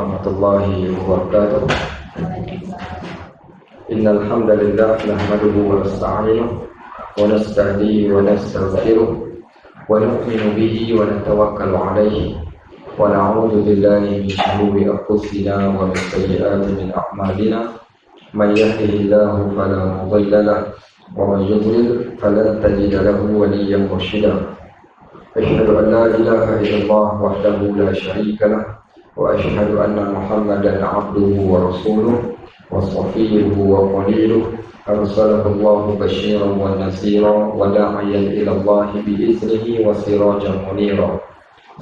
warahmatullahi wabarakatuh. Innal hamdalillah nahmaduhu wa nasta'inuhu wa nastahdihi wa nastaghfiruh wa nu'minu bihi wa natawakkalu 'alaihi wa na'udzu billahi min shururi anfusina wa min sayyiati min a'malina. Man yahdihillahu fala mudilla lahu wa man yudlil falan tajida lahu waliyyan mursyida. Asyhadu an la ilaha illallah wahdahu la syarika lahu wa asyhadu anna Muhammadan 'abduhu wa rasuluh wa safiyyuhu wa khaliluh arsalahu Allahu basyiran wa nadhira wa da'iyan ila Allah bi iznihi wa sirajan munira.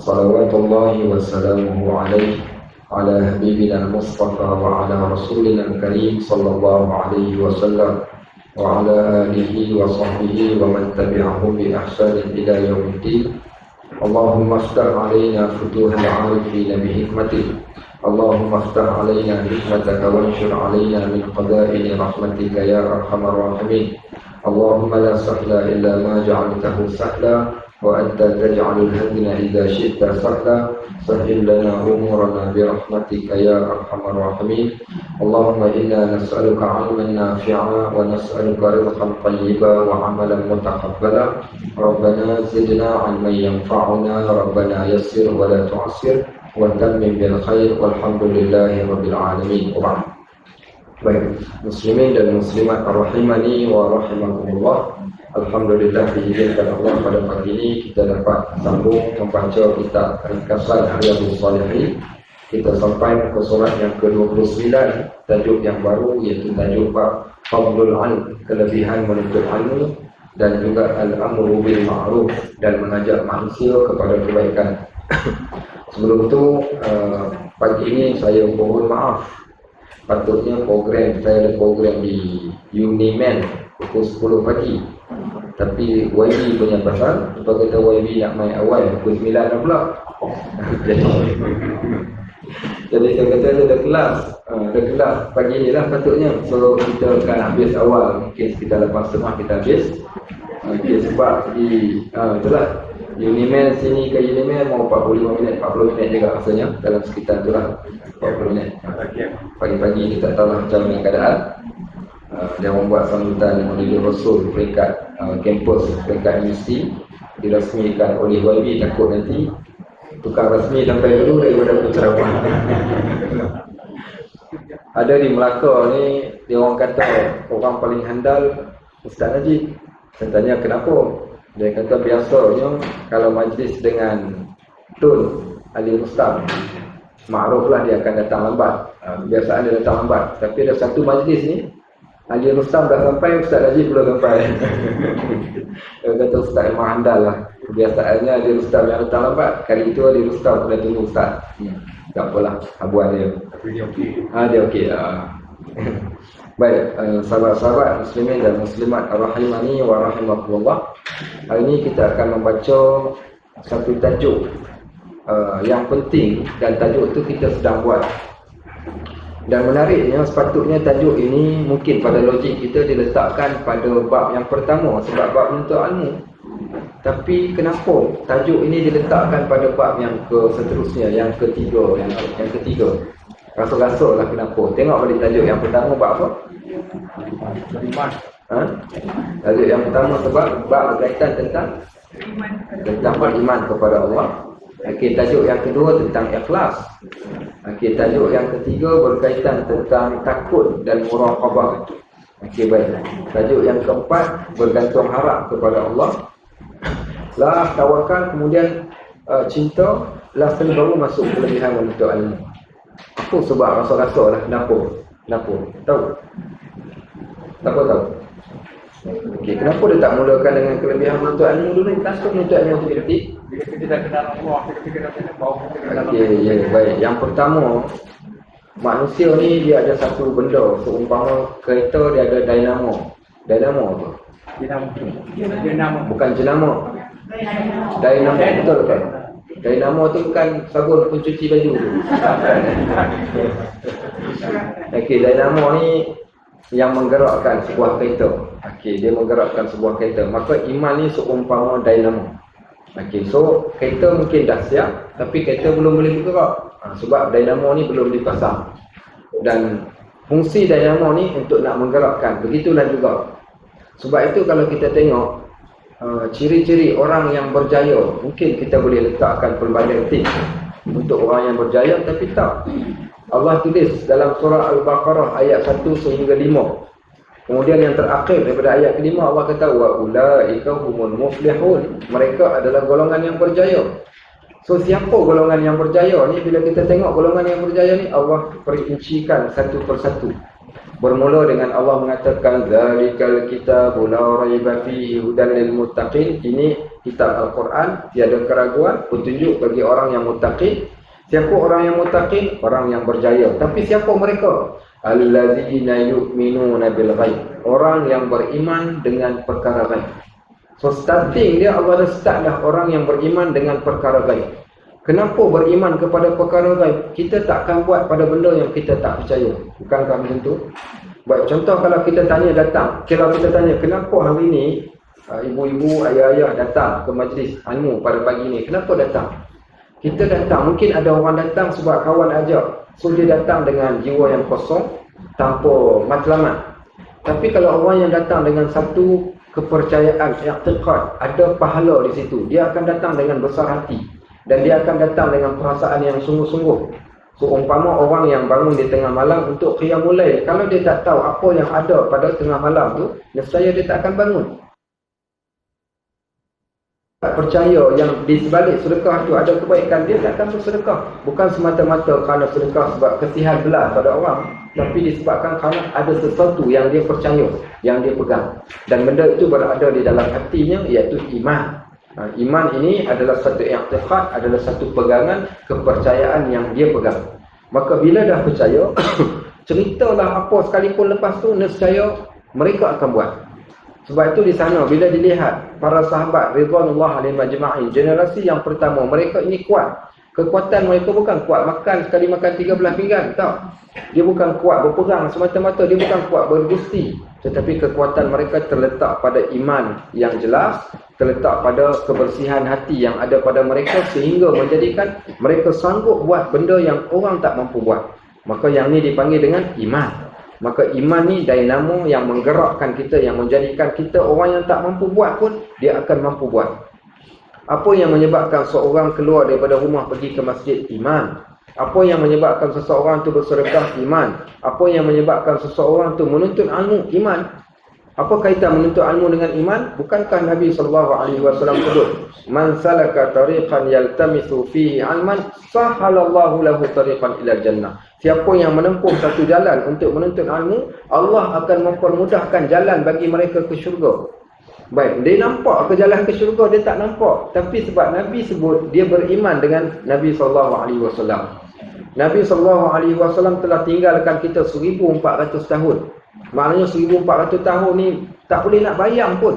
Shalawatullahi wa salamuhu alaihi ala habibina al-mustafa wa ala rasulina al-karim sallallahu alaihi wasallam wa ala alihi wa sahbihi wa man tabi'ahum bi ihsanin ila yaumiddin. Allahumma aftah alaina futuhal arifina bi hikmatik. Allahumma aftah alaina hikmataka wanshur alaina min qada'ini rahmatika ya arhamar rahimin. Allahumma la sahla illa ma ja'altahu sahla wa anta taj'alul hazna idza syi'ta sahla. Sahhil lana umurana bi rahmatika ya arhamar rahimin. Allahumma inna nas'aluka 'ilman nafi'a wa nas'aluka rizqan thayyiban wa 'amalan mutaqabbala. Rabbana zidna 'ilman yanfa'una, Rabbana yassir wa la tu'assir wa tammim bil khair walhamdulillahi rabbil alamin. Baik, muslimin dan muslimat rahimani wa rahimakumullah. Alhamdulillah diizinkan Allah pada pagi ini kita dapat sambung membaca kitab ringkasan Riyadhus Shalihin. Kita sampai ke surat yang ke-29, tajuk yang baru iaitu tajuk bab Fadlul Ilm, kelebihan menuntut ilmu, dan juga al-amru bil ma'ruf, dan mengajak manusia kepada kebaikan. Sebelum itu, pagi ini saya mohon maaf. Patutnya saya ada program di Uniman pukul 10 pagi. Tapi YB punya pasal, sebab kata YB nak main awal pukul 9 dah pula. Jadi saya kata ada kelas pagi ni lah patutnya. So kita akan habis awal, mungkin sekitar 8.30 kita habis. Okay, sebab itulah Uniman sini ke Uniman mau 45 minit, 40 minit juga rasanya, dalam sekitar itulah 40 minit. Pagi-pagi kita tahu macam mana keadaan. Dia membuat sambutan oleh Rasul peringkat kampus, peringkat universiti, dirasmikan oleh YB. Takut nanti tukar rasmi sampai dulu daripada penceramah. Ada di Melaka ni, dia orang kata orang paling handal Ustaz Najib. Saya tanya kenapa? Dia kata biasanya kalau majlis dengan Tun Ali Mustam, makruflah dia akan datang lambat. Kebiasaan dia datang lambat. Tapi ada satu majlis ni Ali Rustam dah sampai, Ustaz Najib belum sampai. Dia kata Ustaz memang handal lah. Kebiasaannya Ali Rustam yang datang lambat. Kali itu Ali Rustam pernah tunggu Ustaz. Tak apalah, habuan dia. Tapi dia okey. Dia okey. Baik, sahabat-sahabat muslimin dan muslimat rahimani wa rahimakumullah. Hari ini kita akan membaca satu tajuk yang penting, dan tajuk itu kita sedang buat. Dan menariknya, sepatutnya tajuk ini mungkin pada logik kita diletakkan pada bab yang pertama, sebab bab menuntut ilmu. Tapi kenapa tajuk ini diletakkan pada bab yang seterusnya, yang ketiga, yang ketiga? Rasa-rasa lah kenapa. Tengok balik tajuk yang pertama bab apa? Tajuk yang pertama sebab bab berkaitan tentang beriman kepada Allah. Okey, tajuk yang kedua tentang ikhlas. Okey, tajuk yang ketiga berkaitan tentang takut dan muraqabah. Okey, baik. Tajuk yang keempat bergantung harap kepada Allah. Lah tawakal, kemudian cinta, lah sekali baru masuk kelebihan menuntut ilmu. Apa sebab rasa-rasa lah kenapa? Tahu? Tahu? Okey, kenapa dia tak mulakan dengan kelebihan menuntut ilmu dulu? Kita suka menuntut ilmu tu detik. Bila kita dah kenal Allah, kita dah bawa kita kenal Allah. Okey, ya, baik. Yang pertama, manusia ni dia ada satu benda, seumpama kereta dia ada dynamo. Dynamo apa? Dinamo. Bukan jenama. Dynamo, betul kan? Dynamo tu bukan sabun pencuci baju tu. Okey, dynamo ni yang menggerakkan sebuah kereta. Okey, dia menggerakkan sebuah kereta. Maka iman ni seumpama dynamo. Okey, so kereta mungkin dah siap, tapi kereta belum boleh bergerak. Sebab dinamo ni belum dipasang. Dan fungsi dinamo ni untuk nak menggerakkan. Begitulah juga. Sebab itu kalau kita tengok ciri-ciri orang yang berjaya, mungkin kita boleh letakkan pelbagai tips untuk orang yang berjaya, tapi tak. Allah tulis dalam surah Al-Baqarah ayat 1 sehingga 5. Kemudian yang terakhir daripada ayat ke-5 Allah kata wa ulaika humul muflihun. Mereka adalah golongan yang berjaya. So siapa golongan yang berjaya ni? Bila kita tengok golongan yang berjaya ni, Allah perincikan satu persatu. Bermula dengan Allah mengatakan zalikal kitabul la raiba fihi hudan lil muttaqin. Ini kitab Al-Quran, tiada keraguan, petunjuk bagi orang yang muttaqin. Siapa orang yang muttaqin? Orang yang berjaya. Tapi siapa mereka? Allazina yu'minuna bil ghaib. Orang yang beriman dengan perkara ghaib. So starting dia Allah dah start dah orang yang beriman dengan perkara ghaib. Kenapa beriman kepada perkara ghaib? Kita takkan buat pada benda yang kita tak percaya. Bukankah macam tu? Baik, contoh kalau kita tanya datang, kalau kita tanya kenapa hari ni ibu-ibu, ayah-ayah datang ke majlis ilmu pada pagi ni, kenapa datang? Kita datang, mungkin ada orang datang sebab kawan ajak. So dia datang dengan jiwa yang kosong, tanpa matlamat. Tapi kalau orang yang datang dengan satu kepercayaan, i'tiqad, ada pahala di situ, dia akan datang dengan besar hati. Dan dia akan datang dengan perasaan yang sungguh-sungguh. So umpama orang yang bangun di tengah malam untuk qiyamul lail, kalau dia tak tahu apa yang ada pada tengah malam tu, nescaya dia tak akan bangun. Tak percaya yang di sebalik sedekah tu ada kebaikan, dia tak akan bersedekah. Bukan semata-mata kerana sedekah sebab kesihan belas pada orang, tapi disebabkan kerana ada sesuatu yang dia percaya, yang dia pegang. Dan benda itu berada di dalam hatinya, iaitu iman. Iman ini adalah satu i'tiqad, adalah satu pegangan, kepercayaan yang dia pegang. Maka bila dah percaya, ceritalah apa sekalipun lepas tu, nescaya mereka akan buat. Sebab itu di sana bila dilihat para sahabat ridwanullah alaihim ajma'in, generasi yang pertama, mereka ini kuat. Kekuatan mereka bukan kuat makan sekali makan 13 pinggan, tak. Dia bukan kuat berperang semata-mata, dia bukan kuat bergusti, tetapi kekuatan mereka terletak pada iman yang jelas, terletak pada kebersihan hati yang ada pada mereka, sehingga menjadikan mereka sanggup buat benda yang orang tak mampu buat. Maka yang ni dipanggil dengan iman. Maka iman ni dinamo yang menggerakkan kita, yang menjadikan kita orang yang tak mampu buat pun, dia akan mampu buat. Apa yang menyebabkan seorang keluar daripada rumah pergi ke masjid? Iman. Apa yang menyebabkan seseorang tu bersedekah? Iman. Apa yang menyebabkan seseorang tu menuntut ilmu? Iman. Apa kaitan menuntut ilmu dengan iman? Bukankah Nabi SAW sebut, man salaka tariqan yaltamisu fihi ilman, sahalallahu lahu tariqan ila jannah. Siapa yang menempuh satu jalan untuk menuntut ilmu, Allah akan mempermudahkan jalan bagi mereka ke syurga. Baik, dia nampak ke jalan ke syurga? Dia tak nampak. Tapi sebab Nabi sebut, dia beriman dengan Nabi SAW. Nabi SAW telah tinggalkan kita 1400 tahun. Maknanya 1400 tahun ni tak boleh nak bayang pun.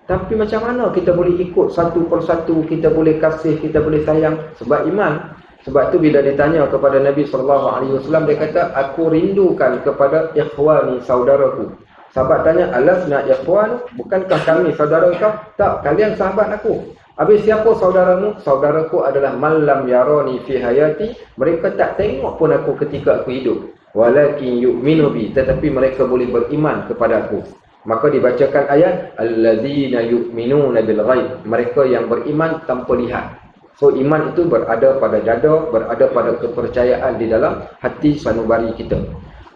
Tapi macam mana kita boleh ikut satu persatu, kita boleh kasih, kita boleh sayang? Sebab iman. Sebab tu bila ditanya kepada Nabi SAW, dia kata, aku rindukan kepada ikhwani, saudaraku. Sahabat tanya, alasna ikhwan, bukankah kami saudara kau? Tak, kalian sahabat aku. Habis siapa saudaramu? Saudaraku adalah man lam yarani fi hayati, mereka tak tengok pun aku ketika aku hidup. Walakin yu'minu bi, tetapi mereka boleh beriman kepada aku. Maka dibacakan ayat allazina yu'minuna bil ghaib, mereka yang beriman tanpa lihat. So iman itu berada pada dada, berada pada kepercayaan di dalam hati sanubari kita.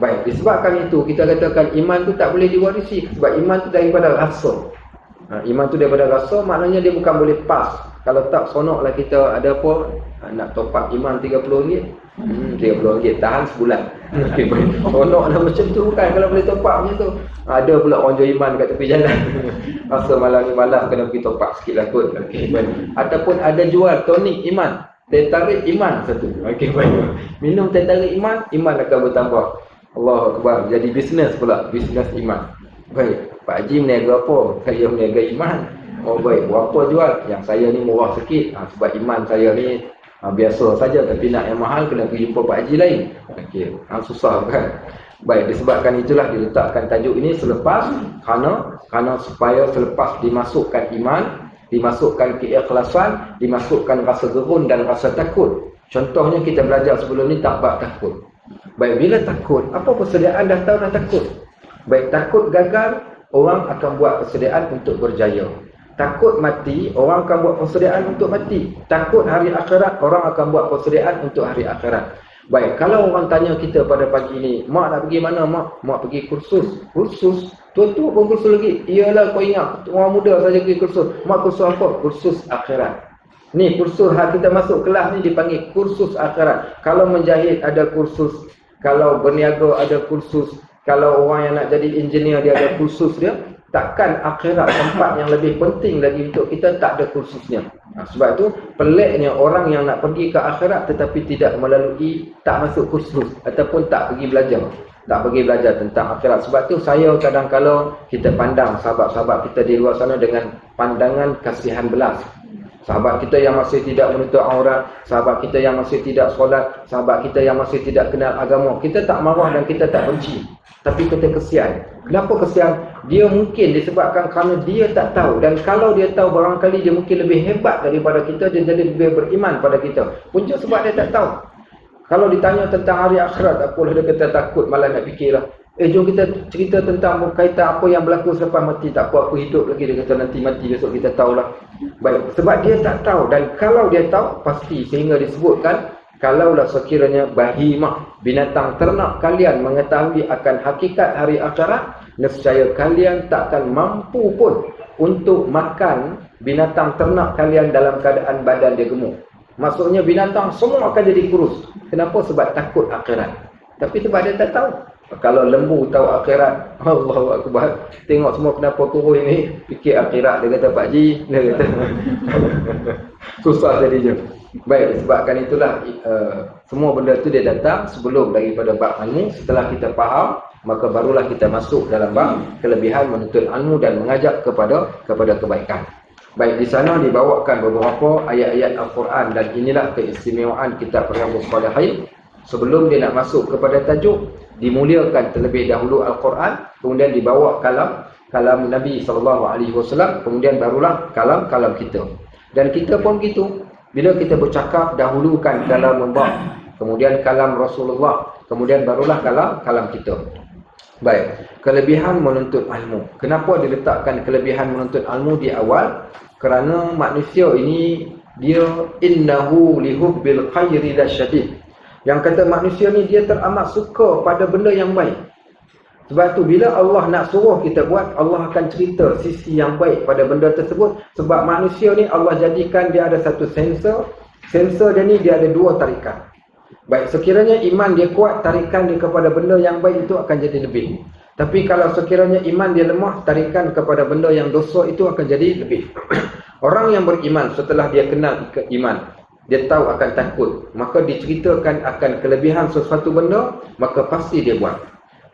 Baik, disebabkan itu kita katakan iman tu tak boleh diwarisi. Sebab iman tu daripada rasa. Iman tu daripada rasa, maknanya dia bukan boleh pas. Kalau tak, sonoklah kita ada apa, nak top up iman RM30. RM30 tahan sebulan. Sonoklah macam tu bukan kalau boleh top up macam tu. Ada pula orang jual iman kat tepi jalan. Rasa malam ni malam kena pergi top up sikit lah kot. Ataupun ada jual tonik iman, teh tarik iman satu. Minum teh tarik iman, iman akan bertambah. Allahu Akbar, jadi bisnes pula, bisnes iman. Baik, Pak Haji meniaga apa? Saya meniaga iman. Oh baik, berapa jual? Yang saya ni murah sikit, sebab iman saya ni biasa saja, tapi nak yang mahal kena pergi jumpa Pak Haji lain. Okey, susah kan? Baik, disebabkan itulah diletakkan tajuk ini selepas, kerana supaya selepas dimasukkan iman, dimasukkan keikhlasan, dimasukkan rasa gerun dan rasa takut. Contohnya kita belajar sebelum ni bab takut. Baik, bila takut, apa persediaan dah tahu dah takut. Baik, takut gagal, orang akan buat persediaan untuk berjaya. Takut mati, orang akan buat persediaan untuk mati. Takut hari akhirat, orang akan buat persediaan untuk hari akhirat. Baik, kalau orang tanya kita pada pagi ni, mak nak pergi mana mak? Mak pergi kursus. Kursus? Tua-tua pun kursus lagi. Iyalah, kau ingat orang muda saja pergi kursus. Mak kursus apa? Kursus akhirat. Ni kursus kita masuk kelas ni dipanggil kursus akhirat. Kalau menjahit ada kursus, kalau berniaga ada kursus, kalau orang yang nak jadi engineer dia ada kursus dia. Takkan akhirat tempat yang lebih penting lagi untuk kita tak ada kursusnya. Sebab tu peliknya orang yang nak pergi ke akhirat tetapi tidak melalui, tak masuk kursus ataupun tak pergi belajar. Tak pergi belajar tentang akhirat. Sebab tu saya kadang-kadang kita pandang sahabat-sahabat kita di luar sana dengan pandangan kasihan belas. Sahabat kita yang masih tidak menutup aurat, sahabat kita yang masih tidak solat, sahabat kita yang masih tidak kenal agama. Kita tak marah dan kita tak benci. Tapi kita kesian. Kenapa kesian? Dia mungkin disebabkan kerana dia tak tahu. Dan kalau dia tahu, barangkali dia mungkin lebih hebat daripada kita. Dia jadi lebih beriman pada kita. Punca sebab dia tak tahu. Kalau ditanya tentang hari akhirat, apalah dia kata takut, malah nak fikirlah. Jom kita cerita tentang berkaitan apa yang berlaku selepas mati. Tak apa, aku hidup lagi. Dia kata nanti mati, besok kita tahulah. Baik, sebab dia tak tahu. Dan kalau dia tahu, pasti sehingga disebutkan, kalaulah sekiranya bahimah, binatang ternak kalian mengetahui akan hakikat hari akhirat, nescaya kalian takkan mampu pun untuk makan binatang ternak kalian dalam keadaan badan dia gemuk. Maksudnya binatang semua akan jadi kurus. Kenapa? Sebab takut akhirat. Tapi sebab dia tak tahu. Kalau lembu tahu akhirat, Allahu Akbar, tengok semua kenapa kurus ini, fikir akhirat. Dia kata, Pak Ji, dia kata susah jadinya. Baik, disebabkan itulah semua benda itu dia datang sebelum daripada bab ilmu. Setelah kita faham, maka barulah kita masuk dalam bab kelebihan menuntut ilmu dan mengajak kepada kebaikan. Baik, di sana dibawakan beberapa ayat-ayat Al-Quran dan inilah keistimewaan kitab Riyadhus Shalihin. Sebelum dia nak masuk kepada tajuk, dimuliakan terlebih dahulu Al-Quran, kemudian dibawa kalam Nabi SAW, kemudian barulah kalam kita. Dan kita pun begitu. Bila kita bercakap, dahulukan kalam Allah, kemudian kalam Rasulullah, kemudian barulah kalam kita. Baik, kelebihan menuntut ilmu. Kenapa diletakkan kelebihan menuntut ilmu di awal? Kerana manusia ini, dia innahu lihubbil khairi lasyadid. Yang kata manusia ni dia teramat suka pada benda yang baik. Sebab tu bila Allah nak suruh kita buat, Allah akan cerita sisi yang baik pada benda tersebut. Sebab manusia ni Allah jadikan dia ada satu sensor. Sensor dia ni dia ada dua tarikan. Baik, sekiranya iman dia kuat, tarikan dia kepada benda yang baik itu akan jadi lebih. Tapi kalau sekiranya iman dia lemah, tarikan kepada benda yang dosa itu akan jadi lebih. Orang yang beriman setelah dia kenal iman, dia tahu akan takut, maka diceritakan akan kelebihan sesuatu benda, maka pasti dia buat.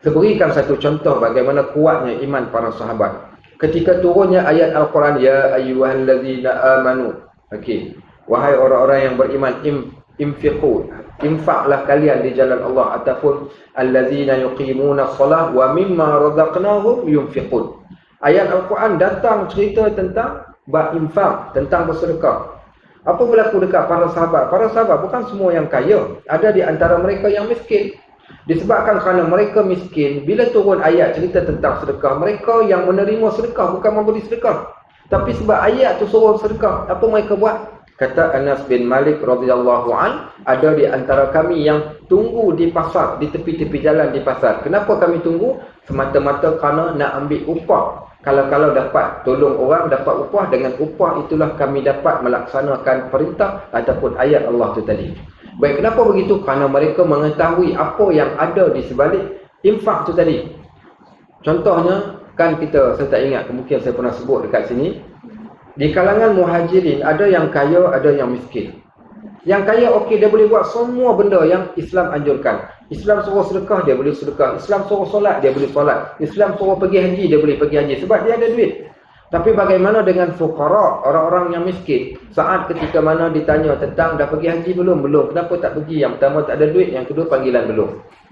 Saya berikan satu contoh bagaimana kuatnya iman para sahabat. Ketika turunnya ayat Al-Quran, ya ayyuhallazina amanu. Okey, wahai orang-orang yang beriman, infiqu, infaklah kalian di jalan Allah, ataupun allazina yuqimuna shalah wa mimma razaqnahum yunfiqun. Ayat Al-Quran datang cerita tentang infak, tentang bersedekah. Apa berlaku dekat para sahabat? Para sahabat bukan semua yang kaya. Ada di antara mereka yang miskin. Disebabkan kerana mereka miskin, bila turun ayat cerita tentang sedekah, mereka yang menerima sedekah, bukan memberi sedekah. Tapi sebab ayat tu suruh sedekah, apa mereka buat? Kata Anas bin Malik radhiyallahu an, ada di antara kami yang tunggu di pasar, di tepi-tepi jalan di pasar. Kenapa kami tunggu? Semata-mata kerana nak ambil upah. Kalau dapat tolong orang, dapat upah, dengan upah itulah kami dapat melaksanakan perintah ataupun ayat Allah tu tadi. Baik, kenapa begitu? Kerana mereka mengetahui apa yang ada di sebalik infak tu tadi. Contohnya, kan saya tak ingat, mungkin saya pernah sebut dekat sini. Di kalangan muhajirin, ada yang kaya, ada yang miskin. Yang kaya, okey, dia boleh buat semua benda yang Islam anjurkan. Islam suruh sedekah, dia boleh sedekah. Islam suruh solat, dia boleh solat. Islam suruh pergi haji, dia boleh pergi haji. Sebab dia ada duit. Tapi bagaimana dengan fuqara, orang-orang yang miskin? Saat ketika mana ditanya tentang dah pergi haji belum? Belum. Kenapa tak pergi? Yang pertama tak ada duit, yang kedua panggilan belum.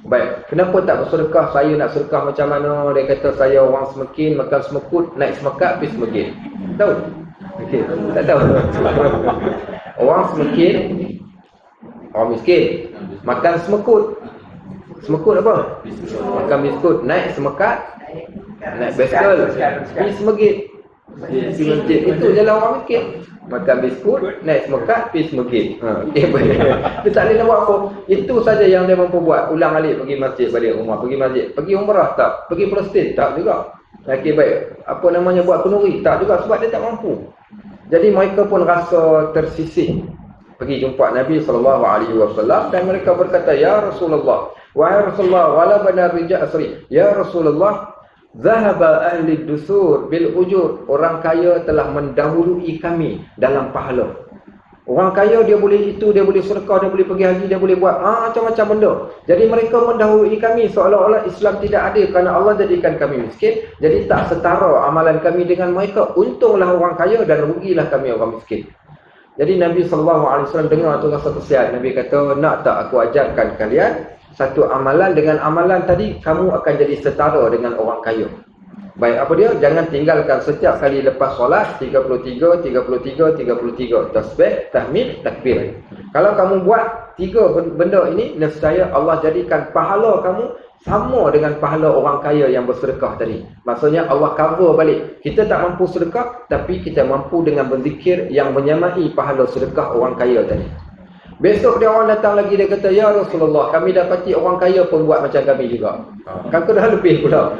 Baik, kenapa tak bersedekah? Saya nak sedekah macam mana? Dia kata saya orang semekin, makan semekut, naik semekat, pergi semekin. Tahu? Okey, tak tahu. Orang semekin, Orang miskin makan semekut. Semekut apa? Makan biskut. Naik semekat, naik bicycle, pergi semegit. Pergi masjid. Itu jalan orang miskin. Makan biskut, naik semekat, pergi semegit. Dia tak boleh nak buat apa. Itu saja yang dia mampu buat. Ulang alik pergi masjid, balik rumah. Pergi masjid. Pergi umrah tak? Pergi Palestin tak juga. Okey, baik. Apa namanya buat kenduri tak juga sebab dia tak mampu. Jadi mereka pun rasa tersisih. Pergi jumpa Nabi SAW dan mereka berkata, "Ya Rasulullah, wahai Rasulullah, wala banar rijal asri. Ya Rasulullah, zahaba ahli dusur bil ujur." Orang kaya telah mendahului kami dalam pahala. Orang kaya dia boleh itu, dia boleh sedekah, dia boleh pergi haji, dia boleh buat macam-macam benda. Jadi mereka mendahului kami seolah-olah Islam tidak ada kerana Allah jadikan kami miskin. Jadi tak setara amalan kami dengan mereka. Untunglah orang kaya dan rugilah kami orang miskin. Jadi Nabi SAW dengar tu rasa kesian. Nabi kata, nak tak aku ajarkan kalian satu amalan, dengan amalan tadi kamu akan jadi setara dengan orang kaya. Baik, apa dia? Jangan tinggalkan setiap kali lepas solat 33, 33, 33 tasbih, tahmid, takbir. Kalau kamu buat 3 benda ini, nescaya Allah jadikan pahala kamu sama dengan pahala orang kaya yang bersedekah tadi. Maksudnya Allah cover balik. Kita tak mampu sedekah, tapi kita mampu dengan berzikir yang menyamai pahala sedekah orang kaya tadi. Besok dia orang datang lagi, dia kata, "Ya Rasulullah, kami dapati orang kaya pun buat macam kami juga." Kan dah lebih pula.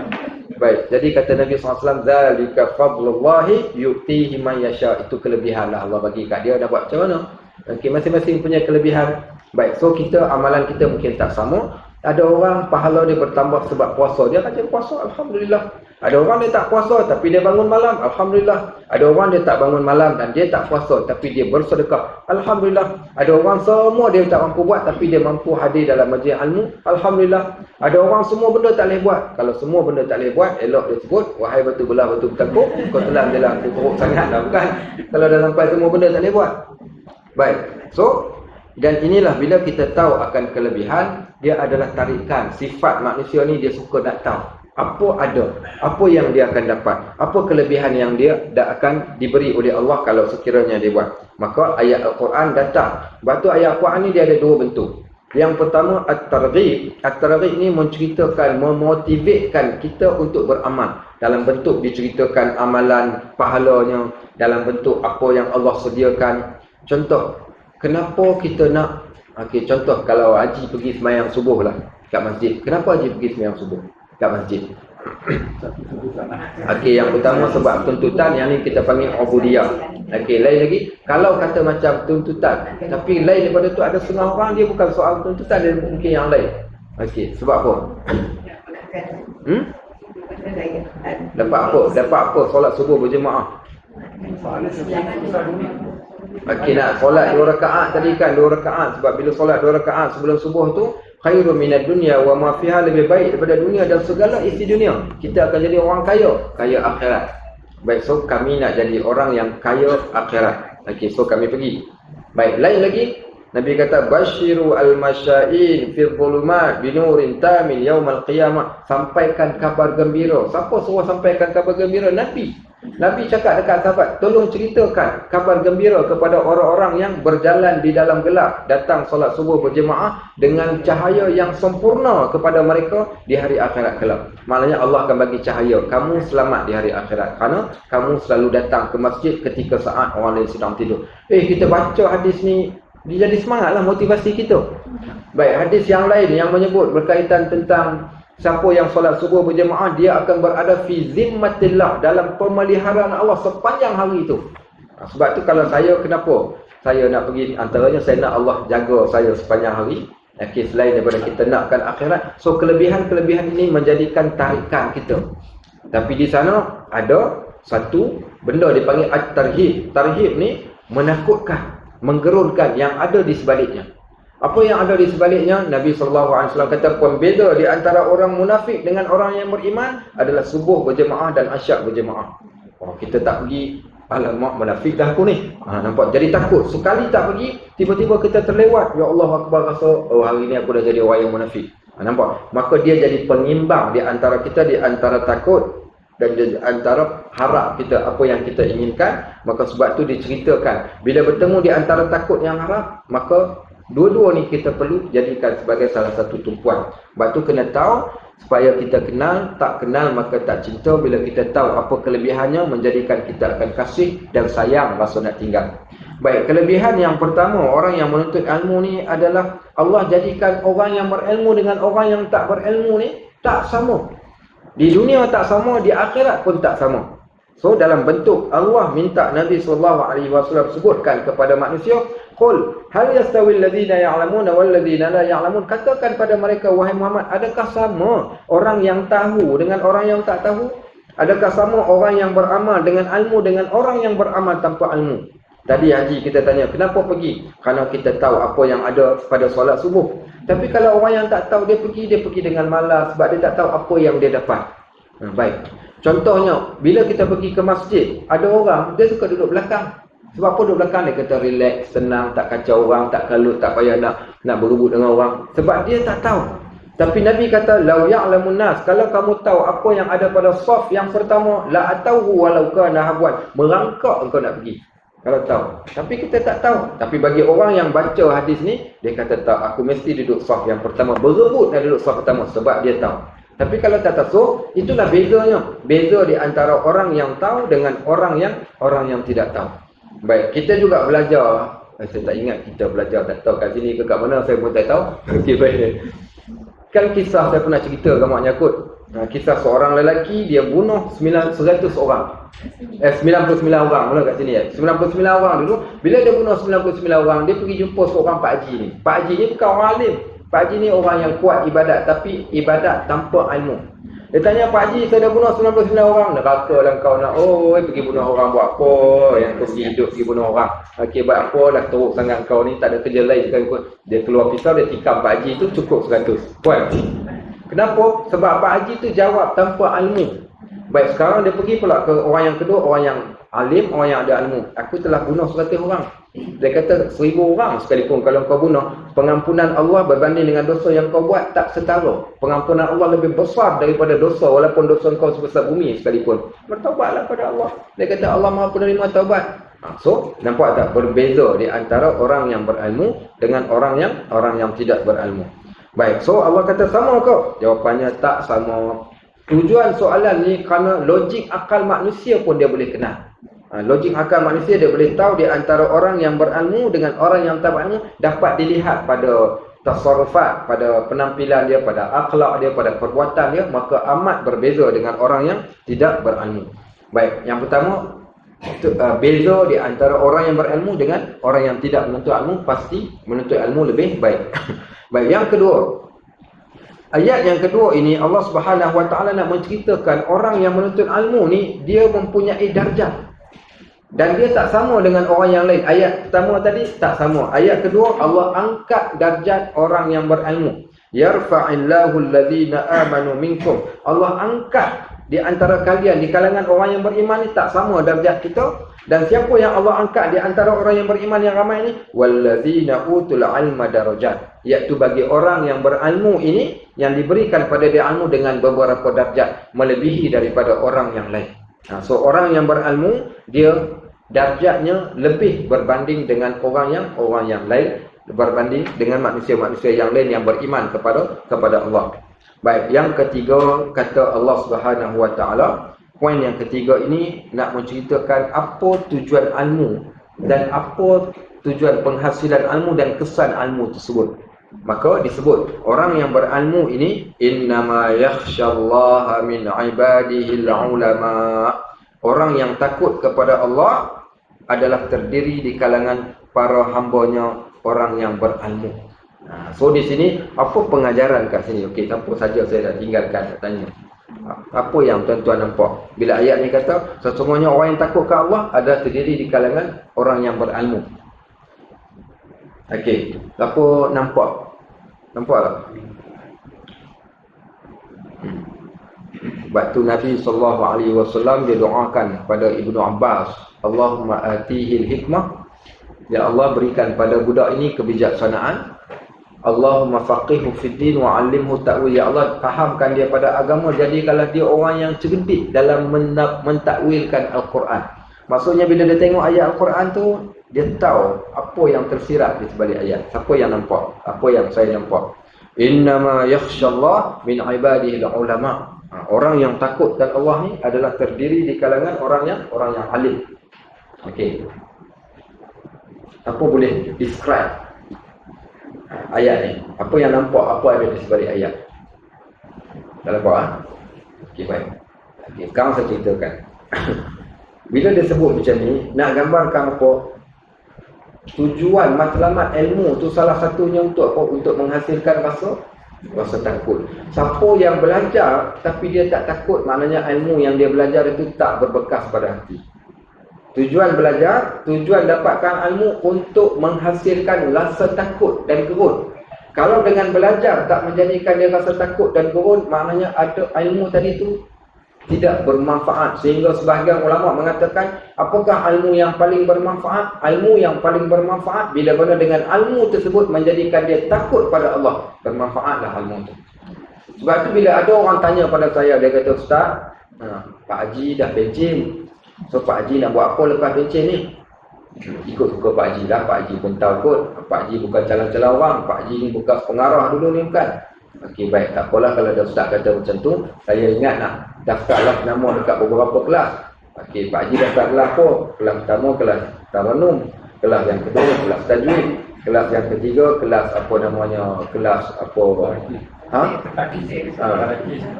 Baik, jadi kata Nabi SAW, "Zalika fadlullahi yu'tihi man yasha." Itu kelebihan lah Allah bagi kat dia. Dah buat macam mana? Okey, masing-masing punya kelebihan. Baik, so kita, amalan kita mungkin tak sama. Ada orang pahala dia bertambah sebab puasa. Dia rajin puasa, Alhamdulillah. Ada orang dia tak puasa tapi dia bangun malam, Alhamdulillah. Ada orang dia tak bangun malam dan dia tak puasa tapi dia bersedekah, Alhamdulillah. Ada orang semua dia tak mampu buat tapi dia mampu hadir dalam majlis ilmu, Alhamdulillah. Ada orang semua benda tak boleh buat. Kalau semua benda tak boleh buat, elok dia sebut, "Wahai batu belah, batu bertekuk, kau telah jelah aku teruk sangat lah." Bukan? Kalau dah sampai semua benda tak boleh buat. Baik, so dan inilah bila kita tahu akan kelebihan, dia adalah tarikan. Sifat manusia ni dia suka nak tahu apa ada, apa yang dia akan dapat, apa kelebihan yang dia akan diberi oleh Allah kalau sekiranya dia buat. Maka ayat Al-Quran datang. Sebab tu ayat Al-Quran ni dia ada 2 bentuk. Yang pertama at-targhib. At-targhib ni menceritakan, memotivatkan kita untuk beramal. Dalam bentuk diceritakan amalan, pahalanya, dalam bentuk apa yang Allah sediakan. Contoh, kenapa kita nak, contoh kalau Haji pergi sembahyang subuh lah kat masjid. Kenapa Haji pergi sembahyang subuh kat masjid? Yang pertama sebab tuntutan, yang ni kita panggil ubudiyah. Lain lagi, kalau kata macam tuntutan, tapi lain daripada tu ada setengah orang dia bukan soal tuntutan, dia mungkin yang lain. Sebab apa? Dapat apa? Dapat apa solat subuh berjemaah? Nak solat 2 rakaat tadi kan, 2 rakaat. Sebab bila solat 2 rakaat sebelum subuh tu, khairun minad dunya wa ma fiha, lebih baik daripada dunia dan segala isi dunia. Kita akan jadi orang kaya, kaya akhirat. Baik, so kami nak jadi orang yang kaya akhirat. So kami pergi. Baik, lain lagi Nabi kata, "Basyiru al-masya'in fi dhulumat binurin tamin yaumal qiyamah." Sampaikan kabar gembira. Siapa suruh sampaikan kabar gembira? Nabi. Nabi cakap dekat sahabat, tolong ceritakan kabar gembira kepada orang-orang yang berjalan di dalam gelap, datang solat subuh berjemaah dengan cahaya yang sempurna kepada mereka di hari akhirat kelak. Maknanya Allah akan bagi cahaya, kamu selamat di hari akhirat kerana kamu selalu datang ke masjid ketika saat orang lain sedang tidur. Kita baca hadis ni, dia jadi semangatlah, motivasi kita. Baik, hadis yang lain yang menyebut berkaitan tentang siapa yang solat subuh berjemaah, dia akan berada fi zimmatillah, dalam pemeliharaan Allah sepanjang hari itu. Sebab tu kalau saya, kenapa saya nak pergi, antaranya saya nak Allah jaga saya sepanjang hari. Selain daripada kita nakkan akhirat. So kelebihan-kelebihan ini menjadikan tarikan kita. Tapi di sana ada satu benda dipanggil at-tarhib. Tarhib ni menakutkan, menggerunkan yang ada di sebaliknya. Apa yang ada di sebaliknya? Nabi SAW kata, pembeza di antara orang munafik dengan orang yang beriman adalah subuh berjemaah dan asyak berjemaah. Kita tak pergi, alamak munafik dah aku ni. Nampak? Jadi takut. Sekali tak pergi, tiba-tiba kita terlewat. Ya Allah Akbar, rasa, hari ni aku dah jadi orang yang munafik. Nampak? Maka dia jadi pengimbang di antara kita, di antara takut dan di antara harap kita, apa yang kita inginkan. Maka sebab tu diceritakan, bila bertemu di antara takut yang harap, maka Dua-dua ni kita perlu jadikan sebagai salah satu tumpuan. Sebab tu kena tahu supaya kita kenal, tak kenal maka tak cinta. Bila kita tahu apa kelebihannya, menjadikan kita akan kasih dan sayang rasa nak tinggal. Baik, kelebihan yang pertama orang yang menuntut ilmu ni adalah Allah jadikan orang yang berilmu dengan orang yang tak berilmu ni tak sama. Di dunia tak sama, di akhirat pun tak sama. So dalam bentuk Allah minta Nabi SAW sebutkan kepada manusia, qul hal yastawil ladzina ya'lamuna wal ladzina la ya'lamun, katakan pada mereka wahai Muhammad, adakah sama orang yang tahu dengan orang yang tak tahu? Adakah sama orang yang beramal dengan ilmu dengan orang yang beramal tanpa ilmu? Tadi haji kita tanya, kenapa pergi? Kerana kita tahu apa yang ada pada solat subuh. Tapi kalau orang yang tak tahu, dia pergi dengan malas sebab dia tak tahu apa yang dia dapat. Baik. Contohnya, bila kita pergi ke masjid, ada orang, dia suka duduk belakang. Sebab apa duduk belakang? Dia kata relax, senang, tak kacau orang, tak kalut, tak payah nak berebut dengan orang. Sebab dia tak tahu. Tapi Nabi kata, lau ya'lamun nas, kalau kamu tahu apa yang ada pada saf yang pertama, la atauhu walau kana habwan, merangkak engkau nak pergi. Kalau tahu. Tapi kita tak tahu. Tapi bagi orang yang baca hadis ni, dia kata tak, aku mesti duduk saf yang pertama, berebut nak duduk saf pertama sebab dia tahu. Tapi kalau tak tahu, so itulah bezanya. Beza di antara orang yang tahu dengan orang yang tidak tahu. Baik, kita juga belajar. Saya tak ingat kita belajar, tak tahu kat sini ke kat mana, saya pun tak tahu. Okey, baik. Kan kisah saya pernah cerita kat Mak Nyakut. Kisah seorang lelaki, dia bunuh 100 orang. 99 orang mula kat sini ya. 99 orang dulu. Bila dia bunuh 99 orang, dia pergi jumpa seorang Pak Haji ni. Pak Haji ni bukan orang alim. Pak Haji ni orang yang kuat ibadat, tapi ibadat tanpa ilmu. Dia tanya, Pak Haji, saya dah bunuh 99 orang. Neraka lah kau nak. Oh, pergi bunuh orang buat apa? Yang kau pergi hidup pergi bunuh orang. Okey, buat apa? Dah teruk sangat kau ni, tak ada kerja lain kan? Dia keluar pisau, dia tikam Pak Haji tu cukup 100. Puan. Kenapa? Sebab Pak Haji tu jawab tanpa ilmu. Baik, sekarang dia pergi pula ke orang yang kedua, orang yang alim, orang yang ada ilmu. Aku telah bunuh 100 orang. Dia kata 1000 orang sekalipun kalau kau bunuh, pengampunan Allah berbanding dengan dosa yang kau buat tak setara. Pengampunan Allah lebih besar daripada dosa walaupun dosa kau sebesar bumi sekalipun. Bertaubatlah pada Allah. Dia kata Allah Maha penerima taubat. So, nampak tak berbeza di antara orang yang berilmu dengan orang yang tidak berilmu. Baik, so Allah kata sama kau? Jawapannya tak sama. Tujuan soalan ni kerana logik akal manusia pun dia boleh kenal. Logik akal manusia dia boleh tahu di antara orang yang berilmu dengan orang yang tak berilmu dapat dilihat pada tasarrufat, pada penampilan dia, pada akhlak dia, pada perbuatan dia, maka amat berbeza dengan orang yang tidak berilmu. Baik, yang pertama beza di antara orang yang berilmu dengan orang yang tidak menuntut ilmu, pasti menuntut ilmu lebih baik. Baik, yang kedua, ayat yang kedua ini Allah Subhanahu Wa Taala nak menceritakan orang yang menuntut ilmu ni dia mempunyai darjat dan dia tak sama dengan orang yang lain. Ayat pertama tadi tak sama. Ayat kedua Allah angkat darjat orang yang berilmu. Yarfa'illahu alladhina amanu minkum. Allah angkat di antara kalian, di kalangan orang yang beriman ni tak sama darjat kita. Dan siapa yang Allah angkat di antara orang yang beriman yang ramai ni? Walladzina utul ilma darajat. Iaitu bagi orang yang berilmu ini, yang diberikan pada dia ilmu dengan beberapa darjat, melebihi daripada orang yang lain. So orang yang berilmu, dia darjatnya lebih berbanding dengan orang yang lain, berbanding dengan manusia-manusia yang lain yang beriman kepada Allah. Baik, yang ketiga kata Allah Subhanahu Wa Taala, poin yang ketiga ini nak menceritakan apa tujuan ilmu dan apa tujuan penghasilan ilmu dan kesan ilmu tersebut. Maka disebut orang yang berilmu ini innama yakhsyallaha min ibadihil ulama. Orang yang takut kepada Allah adalah terdiri di kalangan para hambanya orang yang berilmu. So di sini apa pengajaran kat sini? Okey, siapa saja saya dah tinggalkan nak tanya. Apa yang tuan-tuan nampak? Bila ayat ni kata sesungguhnya orang yang takut ke Allah adalah terdiri di kalangan orang yang berilmu. Okey, apa nampak? Nampak tak? Waktu Nabi SAW dia doakan pada Ibnu Abbas, Allahumma atihil hikmah. Ya Allah, berikan pada budak ini kebijaksanaan. Allahumma faqihhu fid din wa 'allimhu ta'wil. Ya Allah, fahamkan dia pada agama, jadikanlah dia orang yang cerdik dalam mentakwilkan Al-Quran. Maksudnya bila dia tengok ayat Al-Quran tu, dia tahu apa yang tersirat di sebalik ayat. Siapa yang nampak? Apa yang saya nampak? Innama yakhshallah min ibadihi ulama. Orang yang takutkan Allah ni adalah terdiri di kalangan orang yang alim. Okey. Apa boleh describe ayat ni? Apa yang nampak? Apa ada di sebalik ayat? Tak nampak? Okey, baik. Okey, sekarang saya ceritakan. Bila dia sebut macam ni, nak gambarkan apa? Tujuan matlamat ilmu tu salah satunya untuk apa? Untuk menghasilkan rasa takut. Siapa yang belajar tapi dia tak takut, maknanya ilmu yang dia belajar itu tak berbekas pada hati. Tujuan belajar, tujuan dapatkan ilmu untuk menghasilkan rasa takut dan gerun. Kalau dengan belajar tak menjadikan dia rasa takut dan gerun, maknanya ada ilmu tadi tu tidak bermanfaat. Sehingga sebahagian ulama mengatakan, apakah ilmu yang paling bermanfaat? Ilmu yang paling bermanfaat bila mana dengan ilmu tersebut menjadikan dia takut pada Allah. Bermanfaatlah ilmu itu. Sebab tu bila ada orang tanya pada saya, dia kata, Ustaz, Pak Haji dah pencen. So Pak Haji nak buat apa lepas pencen ni? Ikut suka Pak Haji lah. Pak Haji pun tahu kot. Pak Haji bukan calon-calon orang. Pak Haji ni bekas pengarah dulu ni bukan. Okey, baik, tak apalah kalau ada Ustaz kata macam tu. Saya ingat nak daftarlah nama dekat beberapa kelas. Okey, Pak Haji daftar kelas apa? Kelas pertama kelas Taranum, kelas yang kedua kelas Tajwid, kelas yang ketiga kelas apa namanya? Kelas apa?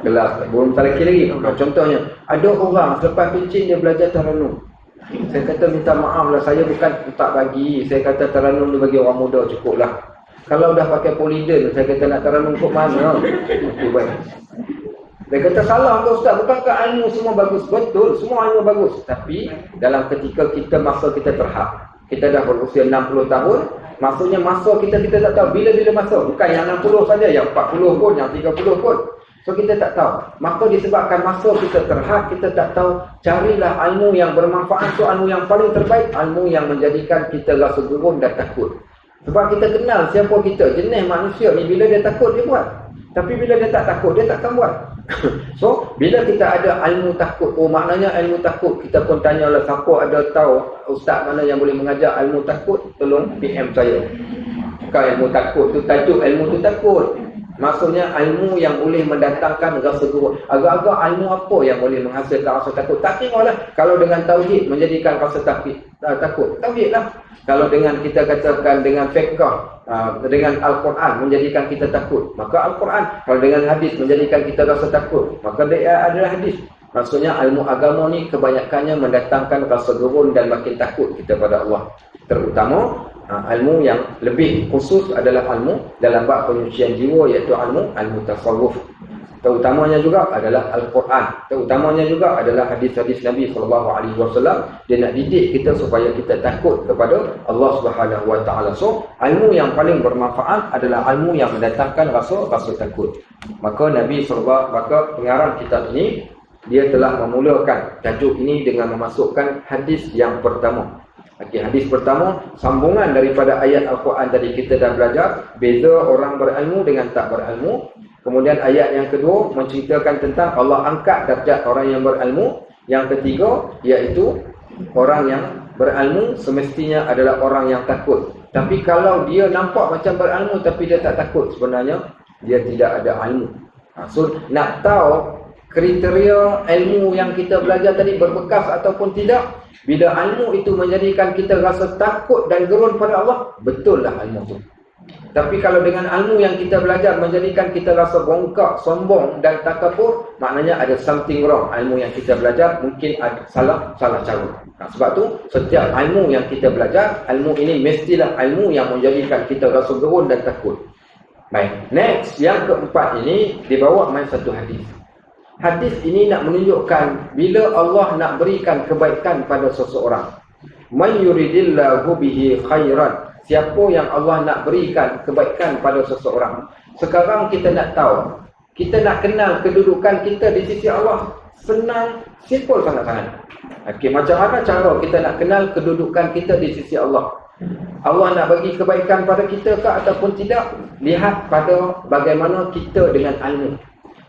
Kelas belum talaki lagi. Contohnya, ada orang selepas pencen dia belajar Taranum. Saya kata minta maaf lah, saya bukan tak bagi. Saya kata Taranum dia bagi orang muda cukup lah. Kalau dah pakai poliden, saya kata nak Taranum kok mana? Okey, baik. Dia kata salah ke Ustaz, bukankah ilmu semua bagus? Betul, semua ilmu bagus. Tapi dalam ketika masa kita terhad, kita dah berusia 60 tahun, maksudnya masa kita tak tahu bila-bila masa. Bukan yang 60 saja, yang 40 pun, yang 30 pun. So kita tak tahu. Maka disebabkan masa kita terhad, kita tak tahu, carilah ilmu yang bermanfaat. So ilmu yang paling terbaik, ilmu yang menjadikan kita rasa gerun dan takut. Sebab kita kenal siapa kita, jenis manusia ni bila dia takut dia buat. Tapi bila dia tak takut, dia takkan buat. So, bila kita ada ilmu takut, maknanya ilmu takut, kita pun tanyalah siapa ada tahu ustaz mana yang boleh mengajar ilmu takut, tolong PM saya. Bukan ilmu takut tu, tajuk ilmu tu takut. Maksudnya ilmu yang boleh mendatangkan rasa gerun. Agak-agak ilmu apa yang boleh menghasilkan rasa takut? Tak tengoklah. Kalau dengan tauhid menjadikan rasa takut, tauhid lah. Kalau dengan kita katakan dengan fiqh, dengan Al-Quran menjadikan kita takut, maka Al-Quran. Kalau dengan hadis menjadikan kita rasa takut, maka dia adalah hadis. Maksudnya ilmu agama ni kebanyakannya mendatangkan rasa gerun dan makin takut kita pada Allah. Terutama ilmu yang lebih khusus adalah ilmu dalam bab penyucian jiwa, iaitu ilmu tasawuf. Terutamanya juga adalah Al-Quran. Terutamanya juga adalah hadis-hadis Nabi SAW. Dia nak didik kita supaya kita takut kepada Allah Subhanahu Wa Taala. So, ilmu yang paling bermanfaat adalah ilmu yang mendatangkan rasa takut. Maka Nabi SAW, maka pengarang kitab ini, dia telah memulakan tajuk ini dengan memasukkan hadis yang pertama. Okey, hadis pertama, sambungan daripada ayat Al-Quran tadi kita dah belajar, beza orang berilmu dengan tak berilmu. Kemudian ayat yang kedua menceritakan tentang Allah angkat darjat orang yang berilmu. Yang ketiga iaitu orang yang berilmu semestinya adalah orang yang takut. Tapi kalau dia nampak macam berilmu tapi dia tak takut, sebenarnya dia tidak ada ilmu. So nak tahu kriteria ilmu yang kita belajar tadi berbekas ataupun tidak, bila ilmu itu menjadikan kita rasa takut dan gerun pada Allah, betul lah ilmu itu. Tapi kalau dengan ilmu yang kita belajar menjadikan kita rasa bongkak, sombong dan takabur, maknanya ada something wrong. Ilmu yang kita belajar mungkin ada salah cara. Sebab tu setiap ilmu yang kita belajar, ilmu ini mestilah ilmu yang menjadikan kita rasa gerun dan takut. Baik, next yang keempat ini dibawa main satu hadis. Hadis ini nak menunjukkan bila Allah nak berikan kebaikan pada seseorang. Man yuridillahu bihi khairan. Siapa yang Allah nak berikan kebaikan pada seseorang. Sekarang kita nak tahu, kita nak kenal kedudukan kita di sisi Allah. Senang, simple sangat-sangat. Okey, macam mana cara kita nak kenal kedudukan kita di sisi Allah? Allah nak bagi kebaikan pada kita ke ataupun tidak? Lihat pada bagaimana kita dengan ilmu.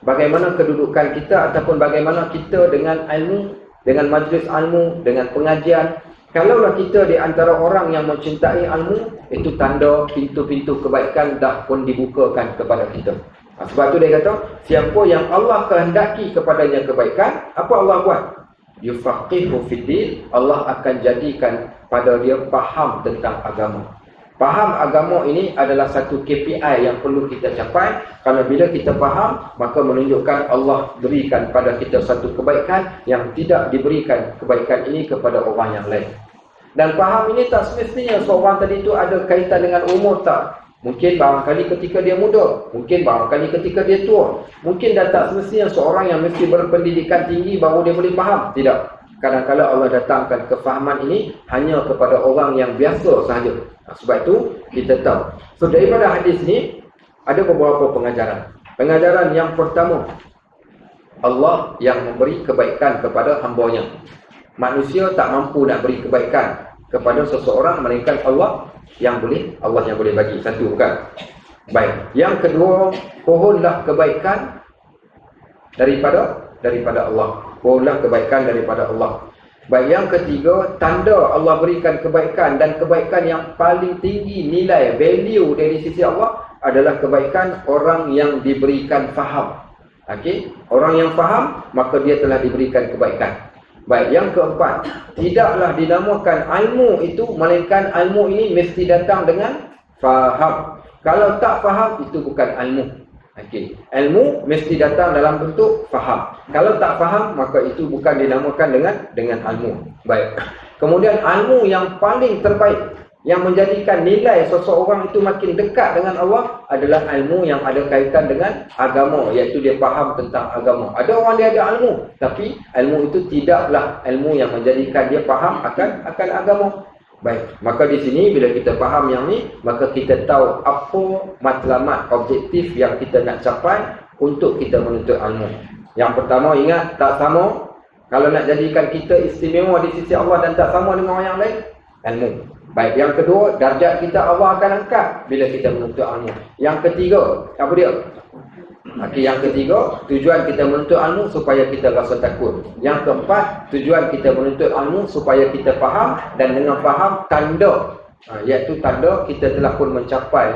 Bagaimana kedudukan kita ataupun bagaimana kita dengan ilmu, dengan majlis ilmu, dengan pengajian. Kalaulah kita di antara orang yang mencintai ilmu, itu tanda pintu-pintu kebaikan dah pun dibukakan kepada kita. Sebab tu dia kata, siapa yang Allah kehendaki kepadanya kebaikan, apa Allah buat? Yufaqihu fiddin, Allah akan jadikan pada dia faham tentang agama. Faham agama ini adalah satu KPI yang perlu kita capai. Kerana bila kita faham, maka menunjukkan Allah berikan pada kita satu kebaikan yang tidak diberikan kebaikan ini kepada orang yang lain. Dan faham ini tak semestinya seorang tadi itu ada kaitan dengan umur, tak. Mungkin barangkali ketika dia muda, mungkin barangkali ketika dia tua. Mungkin dah tak semestinya seorang yang mesti berpendidikan tinggi baru dia boleh faham. Tidak. Kadang-kadang Allah datangkan kefahaman ini hanya kepada orang yang biasa sahaja. Sebab itu kita tahu. So daripada hadis ini ada beberapa pengajaran. Pengajaran yang pertama, Allah yang memberi kebaikan kepada hamba-Nya. Manusia tak mampu nak beri kebaikan kepada seseorang melainkan Allah yang boleh bagi. Satu, bukan? Baik. Yang kedua, pohonlah kebaikan daripada Allah. Pohonlah kebaikan daripada Allah. Baik, yang ketiga, tanda Allah berikan kebaikan dan kebaikan yang paling tinggi nilai, value dari sisi Allah adalah kebaikan orang yang diberikan faham. Okey, orang yang faham maka dia telah diberikan kebaikan. Baik, yang keempat, tidaklah dinamakan ilmu itu melainkan ilmu ini mesti datang dengan faham. Kalau tak faham itu bukan ilmu. Okey, ilmu mesti datang dalam bentuk faham. Kalau tak faham maka itu bukan dinamakan dengan ilmu. Baik. Kemudian ilmu yang paling terbaik yang menjadikan nilai seseorang itu makin dekat dengan Allah adalah ilmu yang ada kaitan dengan agama, iaitu dia faham tentang agama. Ada orang dia ada ilmu, tapi ilmu itu tidaklah ilmu yang menjadikan dia faham akan agama. Baik, maka di sini bila kita faham yang ni, maka kita tahu apa matlamat objektif yang kita nak capai untuk kita menuntut ilmu. Yang pertama, ingat, tak sama. Kalau nak jadikan kita istimewa di sisi Allah dan tak sama dengan orang yang lain, ilmu. Baik, yang kedua, darjat kita Allah akan angkat bila kita menuntut ilmu. Yang ketiga, apa dia? Okey, yang ketiga, tujuan kita menuntut ilmu supaya kita rasa takut. Yang keempat, tujuan kita menuntut ilmu supaya kita faham, dan dengan faham tanda, iaitu tanda kita telah pun mencapai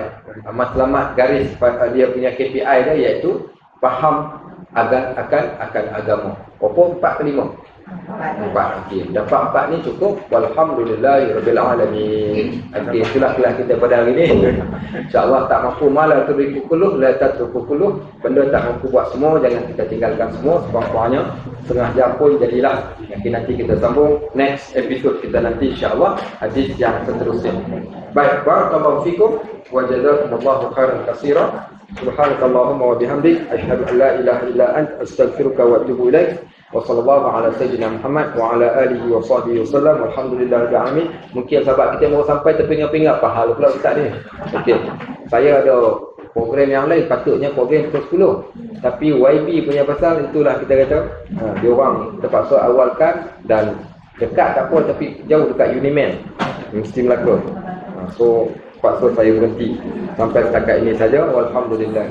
matlamat garis dia punya KPI dia, iaitu faham akan agama. Apa 4 ke 5? 4. Okey, dapat 4 ni cukup. Walhamdulillahirabbil alamin. Okey, itulah kelas kita pada hari ni. Insya-Allah tak mampu malah tudriku kulluh la tatruku kulluh. Benda tak mampu buat semua, jangan kita tinggalkan semua. Sekurang-kurangnya setengah jam pun jadilah. Nanti kita sambung next episode kita nanti, insya-Allah, hadis yang seterusnya. Baik, barakallahu fikum wa jazakumullahu khairan katsira. Subhanakallahumma wa bihamdik asyhadu an la ilaha illa anta astaghfiruka wa atubu ilaik. Wa sallallahu ala sayyidina Muhammad wa ala alihi wa sahbihi wasallam. Walhamdulillahirabbil alamin. Mungkin sahabat kita mau sampai terpinga-pinga pahala pula ustaz ni. Okey. Saya ada program yang lain, patutnya program pukul 10. Tapi YB punya pasal itulah kita kata, dia orang terpaksa awalkan dan dekat tak apa tapi jauh dekat Uniman. Mesti Melaka. So paksa saya berhenti sampai setakat ini saja. Walhamdulillah.